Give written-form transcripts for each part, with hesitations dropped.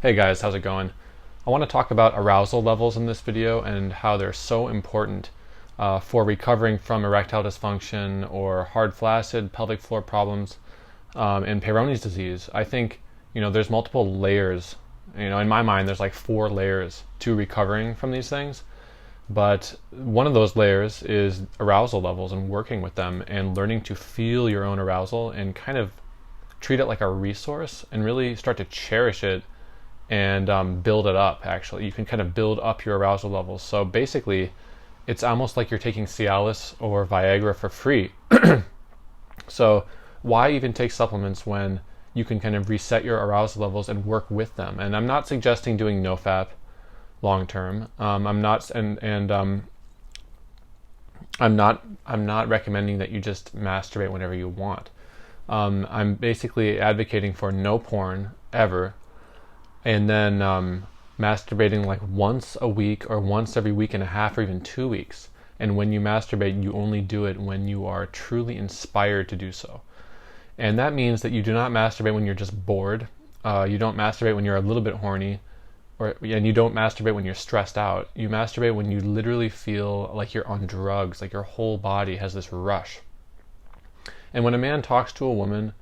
Hey guys, how's it going? I want to talk about arousal levels in this video and how they're so important for recovering from erectile dysfunction or hard flaccid pelvic floor problems and Peyronies disease. I think there's multiple layers. In my mind, there's like 4 layers to recovering from these things. But one of those layers is arousal levels and working with them and learning to feel your own arousal and kind of treat it like a resource and really start to cherish it and build it up. Actually, you can kind of build up your arousal levels. So basically, it's almost like you're taking Cialis or Viagra for free. So why even take supplements when you can kind of reset your arousal levels and work with them? And I'm not suggesting doing NoFap long term. I'm not I'm not recommending that you just masturbate whenever you want. I'm basically advocating for no porn ever, and then masturbating like once a week or once every week and a half or even 2 weeks. And when you masturbate, you only do it when you are truly inspired to do so. And that means that you do not masturbate when you're just bored. You don't masturbate when you're a little bit horny, and you don't masturbate when you're stressed out. You masturbate when you literally feel like you're on drugs, like your whole body has this rush. And when a man talks to a woman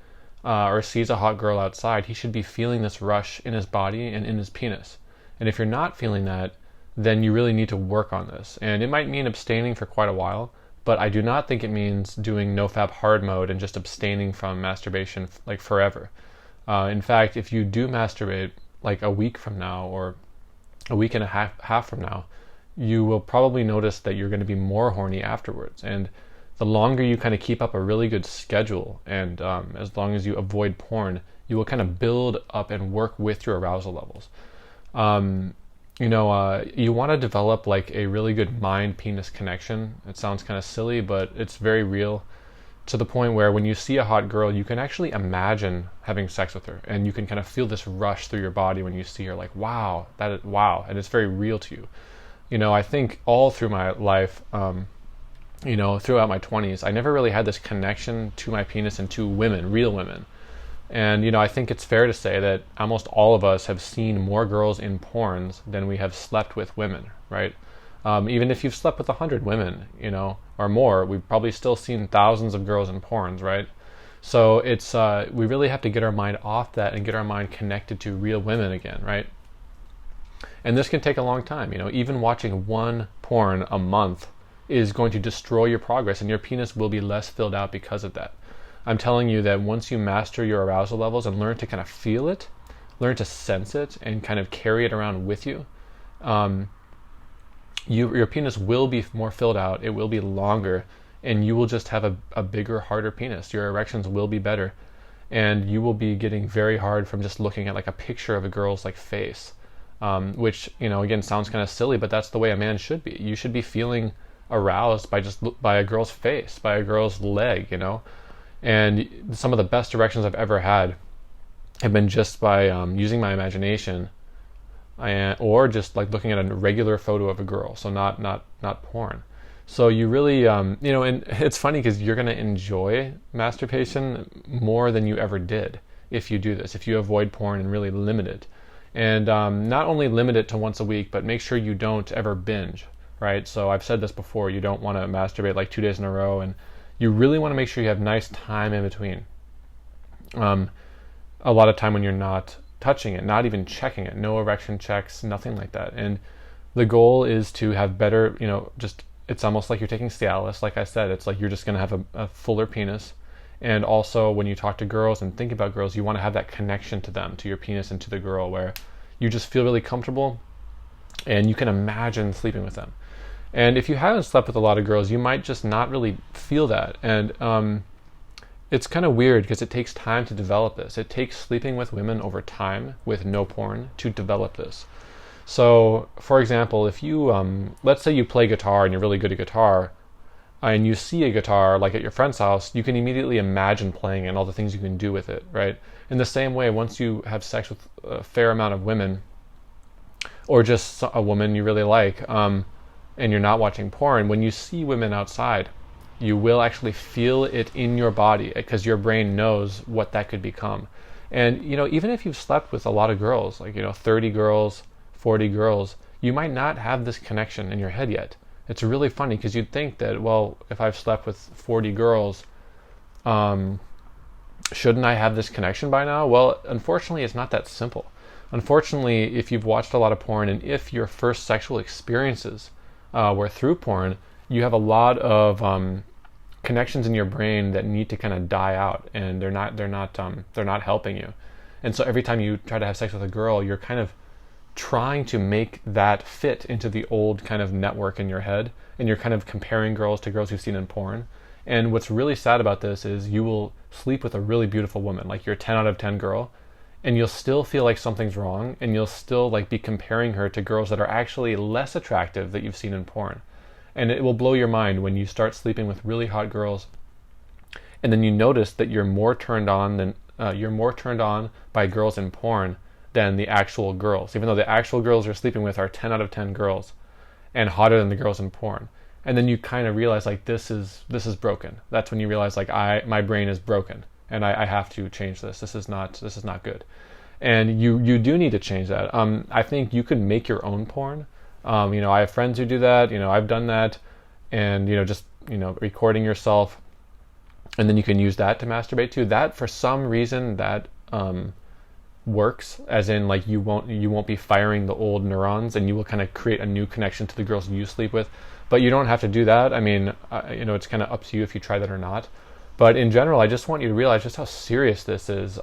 or sees a hot girl outside, he should be feeling this rush in his body and in his penis. And if you're not feeling that, then you really need to work on this. And it might mean abstaining for quite a while, but I do not think it means doing NoFap hard mode and just abstaining from masturbation like forever. In fact, if you do masturbate like a week from now or a week and a half from now, you will probably notice that you're going to be more horny afterwards. And the longer you kind of keep up a really good schedule, and as long as you avoid porn, you will kind of build up and work with your arousal levels. You want to develop like a really good mind-penis connection. It sounds kind of silly, but it's very real, to the point where when you see a hot girl, you can actually imagine having sex with her, and you can kind of feel this rush through your body when you see her, like, wow, and it's very real to you. I think all through my life, throughout my 20s, I never really had this connection to my penis and to women, real women. And, I think it's fair to say that almost all of us have seen more girls in porns than we have slept with women, right? Even if you've slept with 100 women, or more, we've probably still seen thousands of girls in porns, right? So it's, we really have to get our mind off that and get our mind connected to real women again, right? And this can take a long time, even watching one porn a month is going to destroy your progress, and your penis will be less filled out because of that. I'm telling you that once you master your arousal levels and learn to kind of feel it, learn to sense it, and kind of carry it around with you, your penis will be more filled out, it will be longer, and you will just have a bigger, harder penis. Your erections will be better, and you will be getting very hard from just looking at like a picture of a girl's like face, which, again, sounds kind of silly, but that's the way a man should be. You should be feeling aroused by a girl's face, by a girl's leg, and some of the best erections I've ever had have been just by using my imagination, or just like looking at a regular photo of a girl, so not porn. So you really and it's funny because you're going to enjoy masturbation more than you ever did if you do this, if you avoid porn and really limit it. And not only limit it to once a week, but make sure you don't ever binge. Right? So I've said this before, you don't want to masturbate like 2 days in a row, and you really want to make sure you have nice time in between. A lot of time when you're not touching it, not even checking it, no erection checks, nothing like that. And the goal is to have better, it's almost like you're taking Cialis. Like I said, it's like you're just going to have a fuller penis. And also when you talk to girls and think about girls, you want to have that connection to them, to your penis and to the girl, where you just feel really comfortable and you can imagine sleeping with them. And if you haven't slept with a lot of girls, you might just not really feel that. And it's kind of weird because it takes time to develop this. It takes sleeping with women over time with no porn to develop this. So, for example, if you, let's say you play guitar and you're really good at guitar, and you see a guitar like at your friend's house, you can immediately imagine playing it and all the things you can do with it, right? In the same way, once you have sex with a fair amount of women, or just a woman you really like, and you're not watching porn, when you see women outside, you will actually feel it in your body because your brain knows what that could become. And, even if you've slept with a lot of girls, like, 30 girls, 40 girls, you might not have this connection in your head yet. It's really funny because you'd think that, well, if I've slept with 40 girls, shouldn't I have this connection by now? Well, unfortunately, it's not that simple. Unfortunately, if you've watched a lot of porn and if your first sexual experiences were through porn, you have a lot of connections in your brain that need to kind of die out, and they're not helping you. And so every time you try to have sex with a girl, you're kind of trying to make that fit into the old kind of network in your head, and you're kind of comparing girls to girls you've seen in porn. And what's really sad about this is you will sleep with a really beautiful woman, like you're a 10 out of 10 girl, and you'll still feel like something's wrong, and you'll still like be comparing her to girls that are actually less attractive that you've seen in porn. And it will blow your mind when you start sleeping with really hot girls, and then you notice that you're more turned on by girls in porn than the actual girls, even though the actual girls you're sleeping with are 10 out of 10 girls and hotter than the girls in porn. And then you kind of realize like this is broken. That's when you realize like my brain is broken and I have to change this. This is not good. And you do need to change that. I think you could make your own porn. I have friends who do that. I've done that, and just recording yourself, and then you can use that to masturbate too. That for some reason that works, as in like you won't be firing the old neurons, and you will kind of create a new connection to the girls you sleep with. But you don't have to do that. I mean, it's kind of up to you if you try that or not. But in general, I just want you to realize just how serious this is.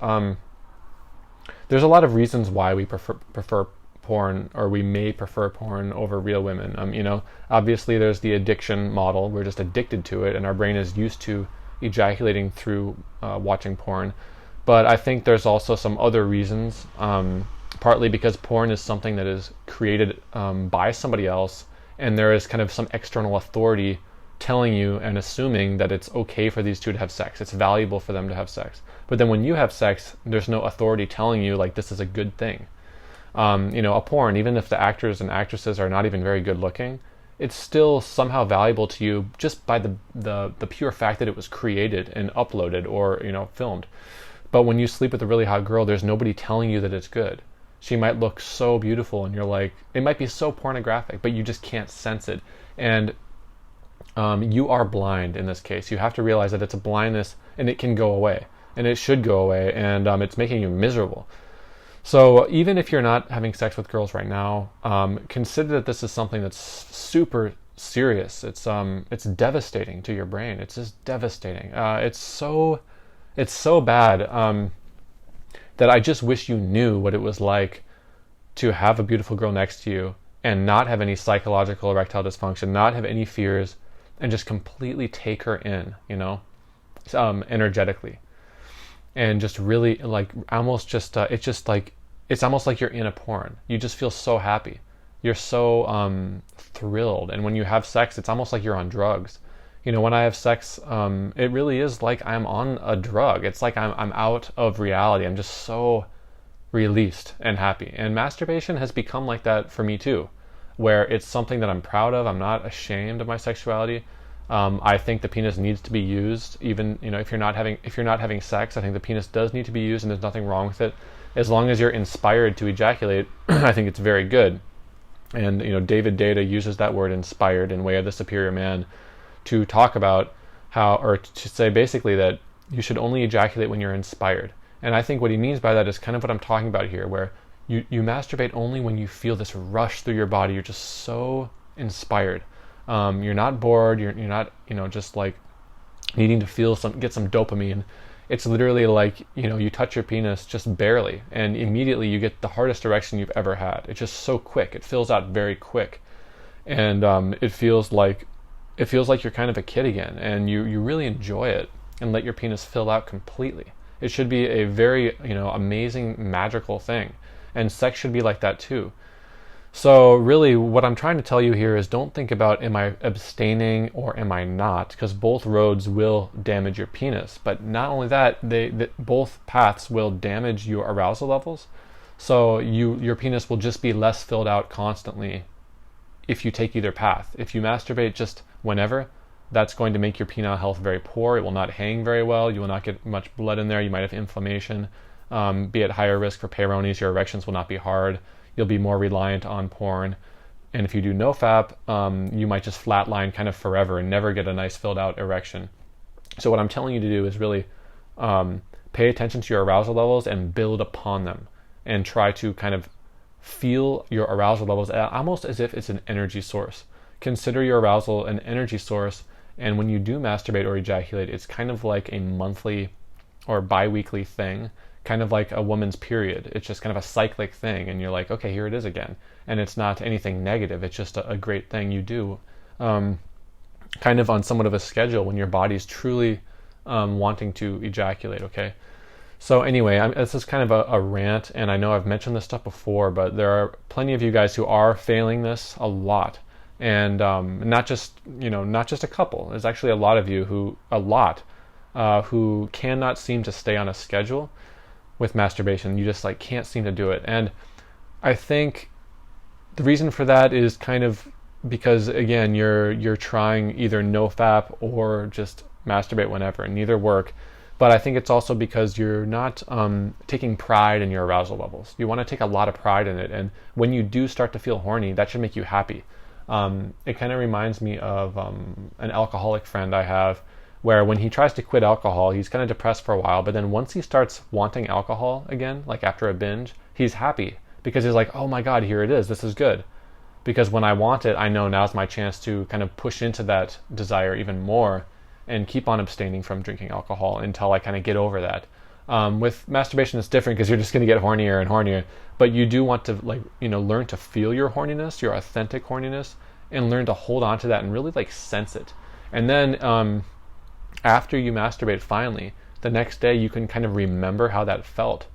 There's a lot of reasons why we prefer porn, or we may prefer porn over real women. Obviously there's the addiction model. We're just addicted to it, and our brain is used to ejaculating through watching porn. But I think there's also some other reasons, partly because porn is something that is created by somebody else, and there is kind of some external authority telling you and assuming that it's okay for these two to have sex. It's valuable for them to have sex. But then when you have sex, there's no authority telling you like this is a good thing. A porn, even if the actors and actresses are not even very good looking, it's still somehow valuable to you just by the pure fact that it was created and uploaded or filmed. But when you sleep with a really hot girl, there's nobody telling you that it's good. She might look so beautiful, and you're like, it might be so pornographic, but you just can't sense it. And you are blind in this case. You have to realize that it's a blindness, and it can go away, and it should go away, and it's making you miserable. So even if you're not having sex with girls right now, consider that this is something that's super serious. It's devastating to your brain. It's just devastating. It's so bad that I just wish you knew what it was like to have a beautiful girl next to you and not have any psychological erectile dysfunction, not have any fears, and just completely take her in, energetically. And just really like almost just, it's almost like you're in a porn. You just feel so happy. You're so thrilled. And when you have sex, it's almost like you're on drugs. When I have sex, it really is like I'm on a drug. It's like I'm out of reality. I'm just so released and happy. And masturbation has become like that for me too, where it's something that I'm proud of. I'm not ashamed of my sexuality. I think the penis needs to be used, even if you're not having sex. I think the penis does need to be used, and there's nothing wrong with it, as long as you're inspired to ejaculate. I think it's very good. And David Data uses that word "inspired" in Way of the Superior Man to talk about how, or to say basically that you should only ejaculate when you're inspired. And I think what he means by that is kind of what I'm talking about here, where you masturbate only when you feel this rush through your body. You're just so inspired. You're not bored. You're not just like needing to get some dopamine. It's literally like you touch your penis just barely, and immediately you get the hardest erection you've ever had. It's just so quick. It fills out very quick, and it feels like you're kind of a kid again, and you really enjoy it and let your penis fill out completely. It should be a very amazing, magical thing, and sex should be like that too. So really what I'm trying to tell you here is don't think about am I abstaining or am I not, because both roads will damage your penis. But not only that, both paths will damage your arousal levels. So your penis will just be less filled out constantly if you take either path. If you masturbate just whenever, that's going to make your penile health very poor. It will not hang very well. You will not get much blood in there. You might have inflammation. be at higher risk for Peyronies. Your erections will not be hard. You'll be more reliant on porn. And if you do NoFap, you might just flatline kind of forever and never get a nice filled out erection. So what I'm telling you to do is really pay attention to your arousal levels and build upon them, and try to kind of feel your arousal levels almost as if it's an energy source. Consider your arousal an energy source, and when you do masturbate or ejaculate, it's kind of like a monthly or bi-weekly thing, kind of like a woman's period. It's just kind of a cyclic thing, and you're like, okay, here it is again. And it's not anything negative, it's just a great thing you do, kind of on somewhat of a schedule when your body's truly wanting to ejaculate, okay? So anyway, this is kind of a rant, and I know I've mentioned this stuff before, but there are plenty of you guys who are failing this a lot. And not just a couple. There's actually a lot of you who cannot seem to stay on a schedule with masturbation. You just like can't seem to do it. And I think the reason for that is kind of because, again, you're trying either NoFap or just masturbate whenever, and neither work. But I think it's also because you're not taking pride in your arousal levels. You want to take a lot of pride in it, and when you do start to feel horny, that should make you happy. It kind of reminds me of an alcoholic friend I have, where when he tries to quit alcohol, he's kind of depressed for a while, but then once he starts wanting alcohol again, like after a binge, he's happy because he's like, oh my God, here it is, this is good. Because when I want it, I know now's my chance to kind of push into that desire even more and keep on abstaining from drinking alcohol until I kind of get over that. With masturbation, it's different because you're just going to get hornier and hornier, but you do want to learn to feel your horniness, your authentic horniness, and learn to hold on to that and really sense it. And then after you masturbate finally, the next day you can kind of remember how that felt.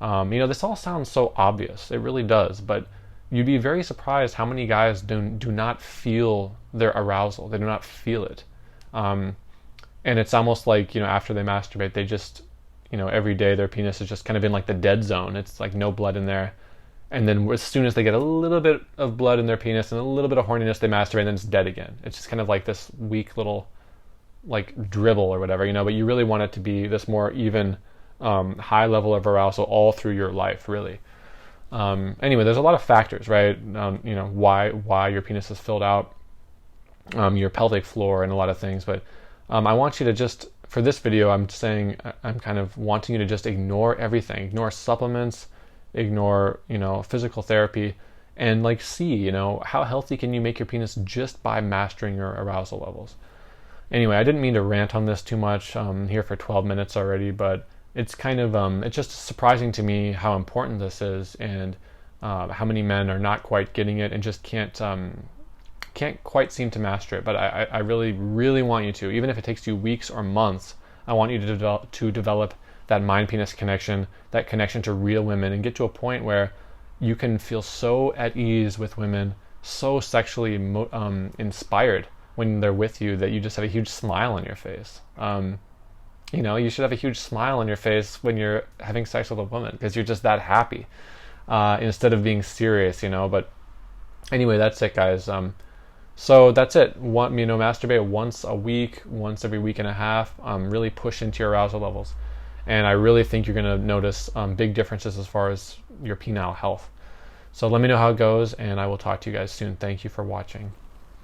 This all sounds so obvious, it really does, but you'd be very surprised how many guys do not feel their arousal. They do not feel it. And it's almost like, after they masturbate, they just, every day their penis is just kind of in the dead zone. It's like no blood in there. And then as soon as they get a little bit of blood in their penis and a little bit of horniness, they masturbate and then it's dead again. It's just kind of like this weak little dribble or whatever, but you really want it to be this more even high level of arousal all through your life, really. Anyway, there's a lot of factors, right? Why your penis is filled out, your pelvic floor, and a lot of things. But I want you to just, for this video, I'm kind of wanting you to just ignore everything, ignore supplements, ignore physical therapy, and see how healthy can you make your penis just by mastering your arousal levels. Anyway, I didn't mean to rant on this too much. I'm here for 12 minutes already, but it's kind of it's just surprising to me how important this is, and how many men are not quite getting it and just can't quite seem to master it. But I really, really want you to, even if it takes you weeks or months. I want you to develop that mind-penis connection, that connection to real women, and get to a point where you can feel so at ease with women, so sexually inspired when they're with you, that you just have a huge smile on your face. You should have a huge smile on your face when you're having sex with a woman, because you're just that happy, instead of being serious, But anyway, that's it, guys. So that's it. Masturbate once a week, once every week and a half. Really push into your arousal levels. And I really think you're going to notice big differences as far as your penile health. So let me know how it goes, and I will talk to you guys soon. Thank you for watching.